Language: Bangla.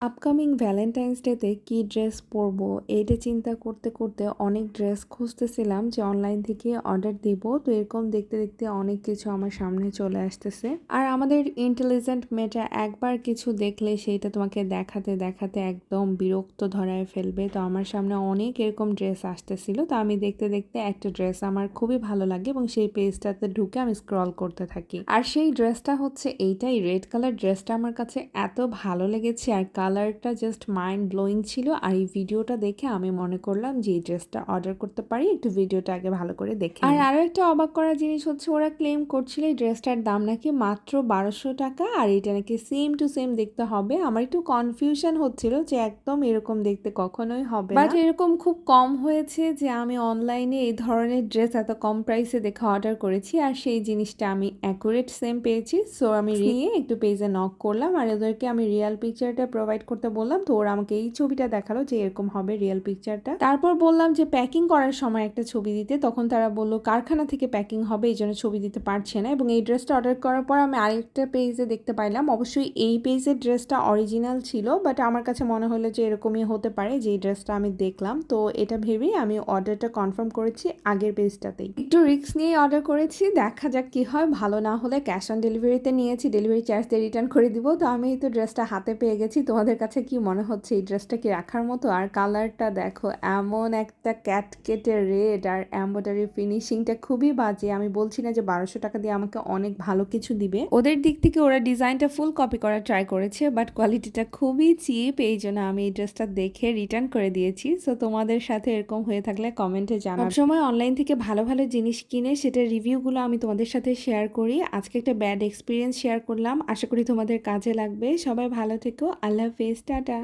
আপকামিং ভ্যালেন্টাইন্স ডেতে কি ড্রেস পরবো এইটা চিন্তা করতে করতে অনেক ড্রেস খুঁজতেছিলাম যে অনলাইন থেকে অর্ডার দিব। তো এরকম দেখতে দেখতে অনেক কিছু আমার সামনে চলে আসতেছে। আর আমাদের ইন্টেলিজেন্ট মেয়েটা একবার কিছু দেখলে সেইটা তোমাকে দেখাতে দেখাতে একদম বিরক্ত ধরায় ফেলবে। তো আমার সামনে অনেক এরকম ড্রেস আসতেছিল। তো আমি দেখতে দেখতে একটা ড্রেস আমার খুবই ভালো লাগে এবং সেই পেজটাতে ঢুকে আমি স্ক্রল করতে থাকি। আর সেই ড্রেসটা হচ্ছে এইটাই, রেড কালার ড্রেসটা আমার কাছে এত ভালো লেগেছে আর কালারটা জাস্ট মাইন্ড ব্লোয়িং ছিল। আর এই ভিডিওটা দেখে আমি মনে করলাম যে এই ড্রেসটা অর্ডার করতে পারি, একটু ভিডিওটা আগে ভালো করে দেখে। আর আরো একটা অবাক করা জিনিস হচ্ছে ওরা ক্লেম করছিল এই ড্রেসটার দাম নাকি মাত্র 1200 টাকা আর এটা নাকি সেম টু সেম দেখতে হবে। আমার একটু কনফিউশন হচ্ছিল যে একদম এরকম দেখতে কখনোই হবে না, বাট এরকম খুব কম হয়েছে যে আমি অনলাইনে এই ধরনের ড্রেস এত কম প্রাইসে দেখে অর্ডার করেছি আর সেই জিনিসটা আমি অ্যাকুরেট সেম পেয়েছি। সো আমি নিয়ে একটু পেজে নক করলাম আর ওদেরকে আমি রিয়েল পিকচারটা প্রোভাইড করতে বললাম। তো ওরা আমাকে এই ছবিটা দেখালো যে এরকম হবে রিয়েল পিকচারটা। তারপর বললাম যে প্যাকিং করার সময় একটা ছবি দিতে, তখন তারা বললো কারখানা থেকে প্যাকিং হবে এই জন্য ছবি দিতে পারছে না। এবং এই ড্রেসটা অর্ডার করার পর আমি আরেকটা পেজে দেখতে পাইলাম, অবশ্যই এই পেজের ড্রেসটা অরিজিনাল ছিল, বাট আমার কাছে মনে হলো যে এরকমই হতে পারে যে এই ড্রেসটা আমি দেখলাম। তো এটা ভেবেই আমি অর্ডারটা কনফার্ম করেছি আগের পেজটাতেই। একটু রিস্ক নিয়ে অর্ডার করেছি, দেখা যাক কি হয়। ভালো না হলে ক্যাশ অন ডেলিভারিতে নিয়েছি, ডেলিভারি চার্জ দিয়ে রিটার্ন করে দিব। তো আমি তো ড্রেসটা হাতে পেয়ে গেছি। তোমাদের কাছে কি মনে হচ্ছে এই ড্রেসটা কি রাখার মতো? আর কালারটা দেখো, এমন একটা ক্যাটকেটে রেড আর এমব্রয়ডারি ফিনিশিংটা খুবই বাজে। আমি বলছি না যে 1200 টাকা দিয়ে আমাকে অনেক ভালো কিছু দিবে, ওদের দিক থেকে ওরা ডিজাইনটা ফুল কপি করার ট্রাই করেছে, বাট কোয়ালিটিটা খুবই চিপ, এই জন্য আমি এই ড্রেসটা দেখে রিটার্ন করে দিয়েছি। সো তোমাদের সাথে এরকম হয়ে থাকলে কমেন্টে জানাও। সবসময় অনলাইন থেকে ভালো ভালো জিনিস কিনে সেটার রিভিউগুলো আমি তোমাদের সাথে শেয়ার করি। আজকে একটা ব্যাড এক্সপিরিয়েন্স শেয়ার করলাম, আশা করি তোমাদের কাজে লাগবে। সবাই ভালো থেকো, আল্লাহ হাফেজ, টাটা।